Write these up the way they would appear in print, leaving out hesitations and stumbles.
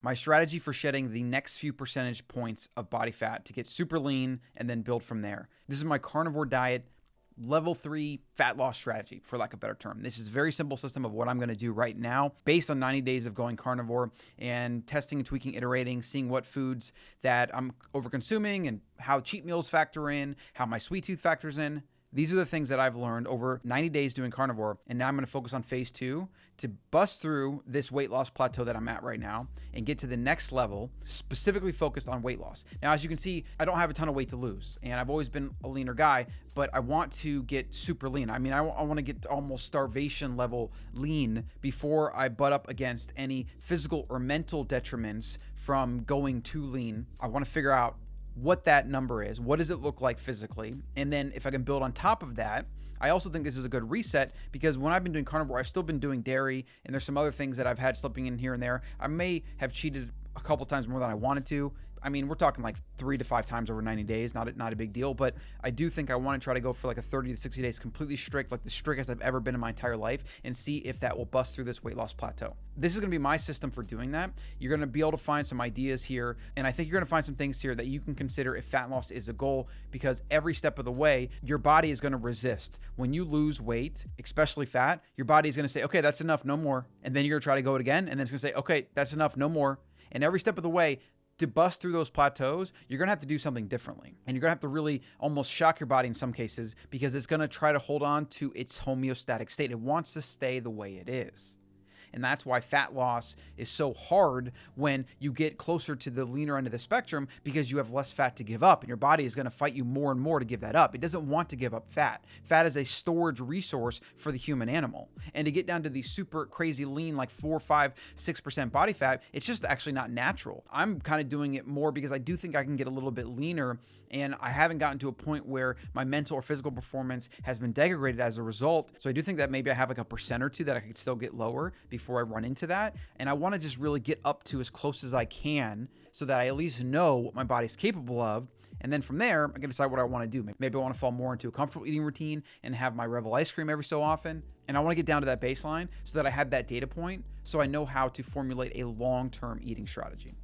My strategy for shedding the next few percentage points of body fat to get super lean and then build from there. This is my carnivore diet, level 3 fat loss strategy, for lack of a better term. This is a very simple system of what I'm going to do right now based on 90 days of going carnivore and testing and tweaking, iterating, seeing what foods that I'm over consuming and how cheat meals factor in, how my sweet tooth factors in. These are the things that I've learned over 90 days doing carnivore, and now I'm going to focus on phase 2 to bust through this weight loss plateau that I'm at right now and get to the next level, specifically focused on weight loss. Now, as you can see, I don't have a ton of weight to lose, and I've always been a leaner guy, but I want to get super lean. I mean, I want to get to almost starvation level lean before I butt up against any physical or mental detriments from going too lean. I want to figure out what that number is. What does it look like physically? And then if I can build on top of that, I also think this is a good reset because when I've been doing carnivore, I've still been doing dairy and there's some other things that I've had slipping in here and there. I may have cheated a couple times more than I wanted to. I mean, we're talking like 3 to 5 times over 90 days, not a big deal, but I do think I want to try to go for like a 30 to 60 days completely strict, like the strictest I've ever been in my entire life, and see if that will bust through this weight loss plateau. This is going to be my system for doing that. You're going to be able to find some ideas here, and I think you're going to find some things here that you can consider if fat loss is a goal, because every step of the way, your body is going to resist. When you lose weight, especially fat, your body is going to say, okay, that's enough, no more. And then you're going to try to go it again, and then it's going to say, okay, that's enough, no more. And every step of the way, to bust through those plateaus, you're going to have to do something differently. And you're going to have to really almost shock your body in some cases because it's going to try to hold on to its homeostatic state. It wants to stay the way it is. And that's why fat loss is so hard when you get closer to the leaner end of the spectrum, because you have less fat to give up and your body is going to fight you more and more to give that up. It doesn't want to give up fat. Fat is a storage resource for the human animal. And to get down to the super crazy lean, like 4, 5, 6% body fat, it's just actually not natural. I'm kind of doing it more because I do think I can get a little bit leaner, and I haven't gotten to a point where my mental or physical performance has been degraded as a result. So I do think that maybe I have like a % or 2 that I could still get lower before I run into that. And I want to just really get up to as close as I can so that I at least know what my body's capable of. And then from there, I can decide what I want to do. Maybe I want to fall more into a comfortable eating routine and have my Rebel ice cream every so often. And I want to get down to that baseline so that I have that data point so I know how to formulate a long-term eating strategy.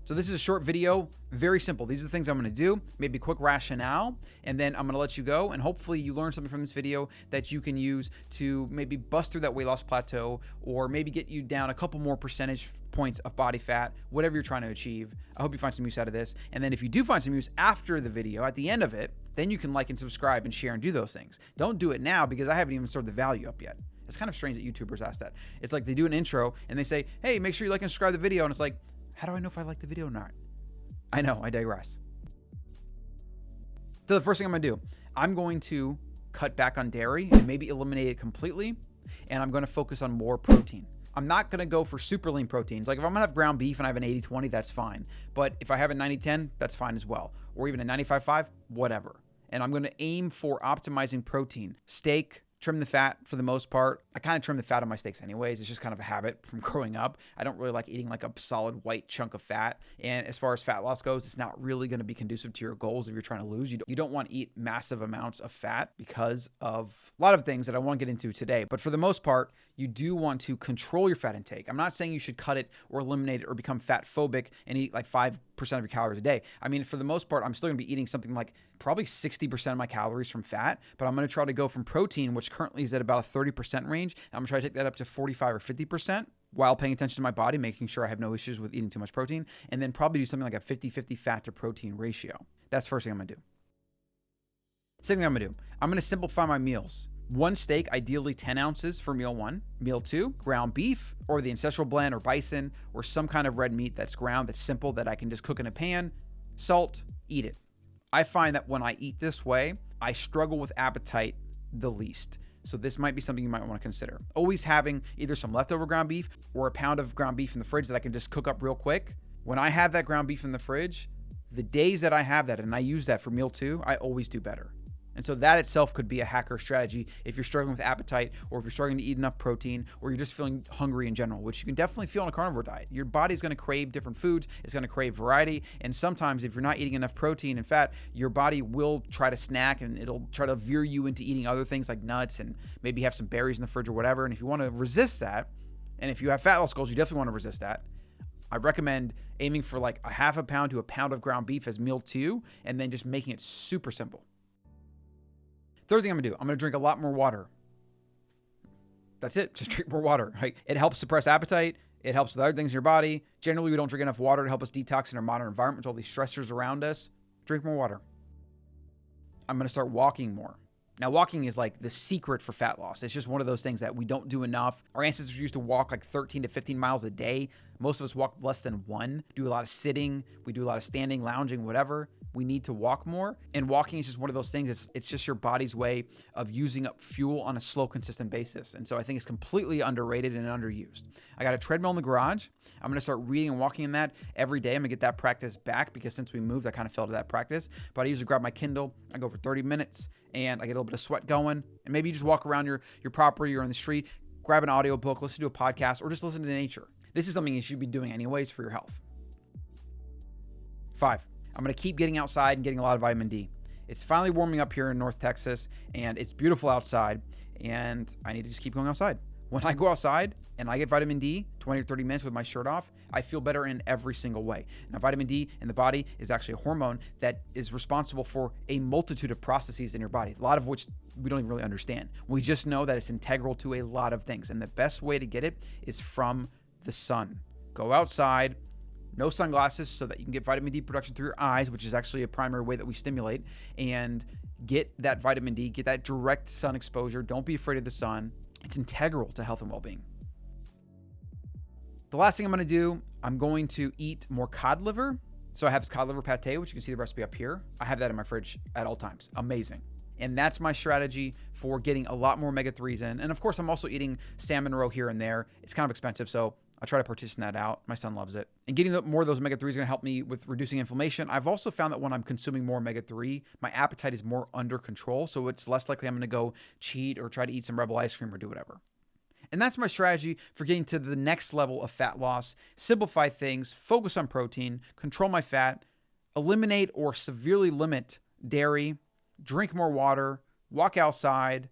So this is a short video, very simple. These are the things I'm going to do, maybe a quick rationale, and then I'm going to let you go. And hopefully you learn something from this video that you can use to maybe bust through that weight loss plateau, or maybe get you down a couple more percentage points of body fat, whatever you're trying to achieve. I hope you find some use out of this. And then if you do find some use after the video, at the end of it, then you can like and subscribe and share and do those things. Don't do it now because I haven't even stored the value up yet. It's kind of strange that YouTubers ask that. It's like they do an intro and they say, hey, make sure you like and subscribe to the video. And it's like, how do I know if I like the video or not? I know, I digress. So the first thing I'm gonna do, I'm going to cut back on dairy and maybe eliminate it completely. And I'm gonna focus on more protein. I'm not gonna go for super lean proteins. Like if I'm gonna have ground beef and I have an 80-20, that's fine. But if I have a 90-10, that's fine as well. Or even a 95-5, whatever. And I'm gonna aim for optimizing protein. Steak, trim the fat for the most part. I kind of trim the fat on my steaks anyways. It's just kind of a habit from growing up. I don't really like eating like a solid white chunk of fat. And as far as fat loss goes, it's not really going to be conducive to your goals if you're trying to lose. You don't want to eat massive amounts of fat because of a lot of things that I won't get into today. But for the most part, you do want to control your fat intake. I'm not saying you should cut it or eliminate it or become fat phobic and eat like 5% of your calories a day. I mean, for the most part, I'm still gonna be eating something like probably 60% of my calories from fat, but I'm gonna try to go from protein, which currently is at about a 30% range. I'm gonna try to take that up to 45 or 50% while paying attention to my body, making sure I have no issues with eating too much protein, and then probably do something like a 50-50 fat to protein ratio. That's the first thing I'm gonna do. Second thing I'm gonna do, I'm gonna simplify my meals. One steak, ideally 10 ounces for meal 1. Meal 2, ground beef or the Ancestral blend or bison or some kind of red meat that's ground, that's simple, that I can just cook in a pan, salt, eat it. I find that when I eat this way, I struggle with appetite the least. So this might be something you might want to consider. Always having either some leftover ground beef or a pound of ground beef in the fridge that I can just cook up real quick. When I have that ground beef in the fridge, the days that I have that and I use that for meal 2, I always do better. And so that itself could be a hacker strategy if you're struggling with appetite, or if you're struggling to eat enough protein, or you're just feeling hungry in general, which you can definitely feel on a carnivore diet. Your body's going to crave different foods. It's going to crave variety. And sometimes if you're not eating enough protein and fat, your body will try to snack and it'll try to veer you into eating other things like nuts and maybe have some berries in the fridge or whatever. And if you want to resist that, and if you have fat loss goals, you definitely want to resist that. I recommend aiming for like a half a pound to a pound of ground beef as meal 2, and then just making it super simple. Third thing I'm gonna do, I'm gonna drink a lot more water. That's it, just drink more water. Right? It helps suppress appetite. It helps with other things in your body. Generally, we don't drink enough water to help us detox in our modern environment with all these stressors around us. Drink more water. I'm gonna start walking more. Now, walking is like the secret for fat loss. It's just one of those things that we don't do enough. Our ancestors used to walk like 13 to 15 miles a day. Most of us walk less than 1, do a lot of sitting. We do a lot of standing, lounging, whatever. We need to walk more. And walking is just one of those things. It's just your body's way of using up fuel on a slow, consistent basis. And so I think it's completely underrated and underused. I got a treadmill in the garage. I'm going to start reading and walking in that every day. I'm going to get that practice back because since we moved, I kind of fell to that practice. But I usually grab my Kindle. I go for 30 minutes and I get a little bit of sweat going. And maybe you just walk around your property or in the street, grab an audiobook, listen to a podcast, or just listen to nature. This is something you should be doing anyways for your health. 5, I'm going to keep getting outside and getting a lot of vitamin D. It's finally warming up here in North Texas, and it's beautiful outside, and I need to just keep going outside. When I go outside and I get vitamin D, 20 or 30 minutes with my shirt off, I feel better in every single way. Now, vitamin D in the body is actually a hormone that is responsible for a multitude of processes in your body, a lot of which we don't even really understand. We just know that it's integral to a lot of things, and the best way to get it is from the sun. Go outside, no sunglasses so that you can get vitamin D production through your eyes, which is actually a primary way that we stimulate, and get that vitamin D, get that direct sun exposure. Don't be afraid of the sun. It's integral to health and well-being. The last thing I'm going to do, I'm going to eat more cod liver. So I have cod liver pate, which you can see the recipe up here. I have that in my fridge at all times. Amazing. And that's my strategy for getting a lot more omega-3s in. And of course, I'm also eating salmon roe here and there. It's kind of expensive, so I try to partition that out. My son loves it. And getting more of those omega-3s is going to help me with reducing inflammation. I've also found that when I'm consuming more omega-3, my appetite is more under control, so it's less likely I'm going to go cheat or try to eat some Rebel ice cream or do whatever. And that's my strategy for getting to the next level of fat loss. Simplify things, focus on protein, control my fat, eliminate or severely limit dairy, drink more water, walk outside,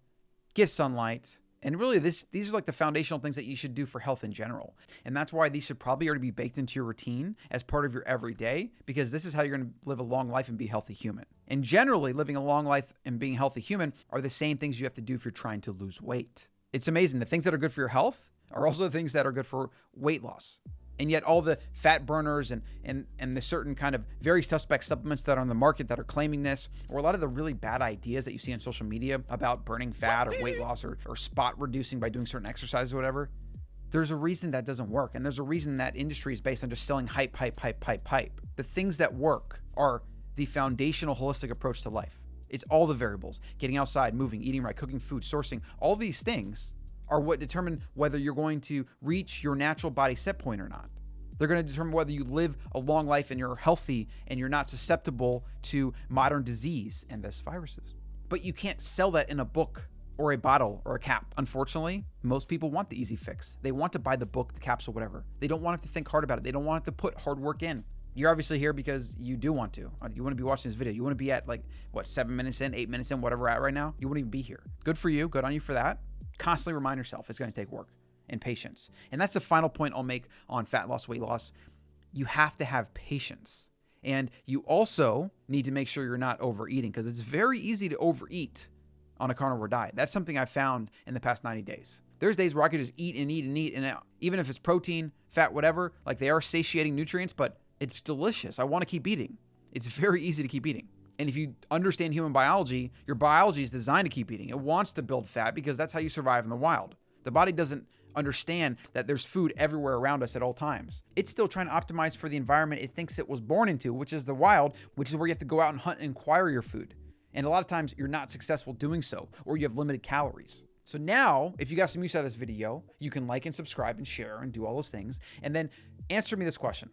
get sunlight. And really, these are like the foundational things that you should do for health in general. And that's why these should probably already be baked into your routine as part of your everyday, because this is how you're going to live a long life and be a healthy human. And generally, living a long life and being a healthy human are the same things you have to do if you're trying to lose weight. It's amazing. The things that are good for your health are also the things that are good for weight loss. And yet all the fat burners and the certain kind of very suspect supplements that are on the market that are claiming this, or a lot of the really bad ideas that you see on social media about burning fat or weight loss or spot reducing by doing certain exercises or whatever, there's a reason that doesn't work. And there's a reason that industry is based on just selling hype. The things that work are the foundational holistic approach to life. It's all the variables: getting outside, moving, eating right, cooking food, sourcing. All these things are what determine whether you're going to reach your natural body set point or not. They're going to determine whether you live a long life and you're healthy and you're not susceptible to modern disease and thus viruses. But you can't sell that in a book or a bottle or a cap. Unfortunately, most people want the easy fix. They want to buy the book, the capsule, whatever. They don't want to think hard about it. They don't want to put hard work in. You're obviously here because you do want to. You want to be watching this video. You want to be at 7 minutes in, 8 minutes in, whatever we're at right now. You wouldn't even be here. Good for you. Good on you for that. Constantly remind yourself it's going to take work and patience. And that's the final point I'll make on fat loss, weight loss. You have to have patience. And you also need to make sure you're not overeating, because it's very easy to overeat on a carnivore diet. That's something I found in the past 90 days. There's days where I could just eat and eat and eat. And even if it's protein, fat, whatever, they are satiating nutrients, but it's delicious. I want to keep eating. It's very easy to keep eating. And if you understand human biology, your biology is designed to keep eating. It wants to build fat because that's how you survive in the wild. The body doesn't understand that there's food everywhere around us at all times. It's still trying to optimize for the environment it thinks it was born into, which is the wild, which is where you have to go out and hunt and acquire your food. And a lot of times you're not successful doing so, or you have limited calories. So now, if you got some use out of this video, you can like and subscribe and share and do all those things. And then answer me this question.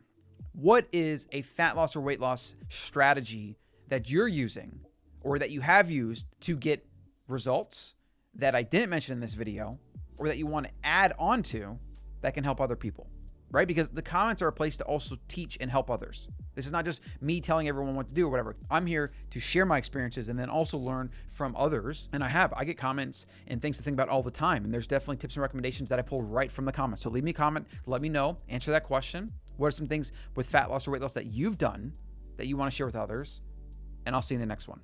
What is a fat loss or weight loss strategy that you're using or that you have used to get results that I didn't mention in this video, or that you want to add on to that can help other people, right? Because the comments are a place to also teach and help others. This is not just me telling everyone what to do or whatever. I'm here to share my experiences and then also learn from others. And I get comments and things to think about all the time. And there's definitely tips and recommendations that I pull right from the comments. So leave me a comment, let me know, answer that question. What are some things with fat loss or weight loss that you've done that you want to share with others? And I'll see you in the next one.